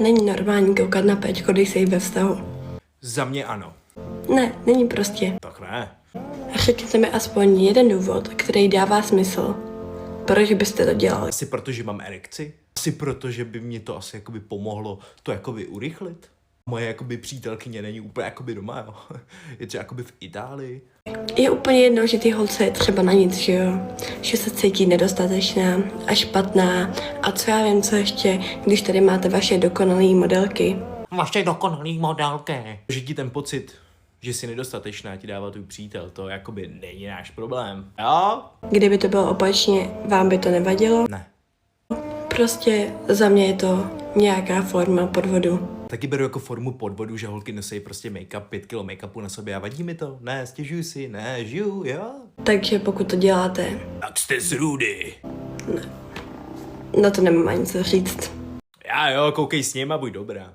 Není normální koukat na péčko, když jsi ve vztahu. Za mě ano. Ne, není prostě. Tak ne. Řekněte mi aspoň jeden důvod, který dává smysl. Proč byste to dělali? Asi proto, že mám erekci? Asi proto, že by mě to asi jakoby pomohlo to jakoby urychlit? Moje jakoby přítelkyně není úplně jakoby doma, jo. Je třeba jakoby v Itálii. Je úplně jedno, že ty holce je třeba na nic, že jo? Že se cítí nedostatečná a špatná a co já vím, co ještě, když tady máte vaše dokonalé modelky. Vaše dokonalý modelky. Že ti ten pocit, že jsi nedostatečná, ti dává tvůj přítel, to jakoby není náš problém. Jo? Kdyby to bylo opačně, vám by to nevadilo? Ne. Prostě za mě je to nějaká forma podvodu. Taky beru jako formu podvodu, že holky nosí prostě make-up, 5 kilo make-upu na sobě a vadí mi to. Ne, stěžuju si, ne, žiju, jo? Takže pokud to děláte, Tak jste zrůdy. na to nemám ani co říct. Já jo, koukej s ním a buď dobrá.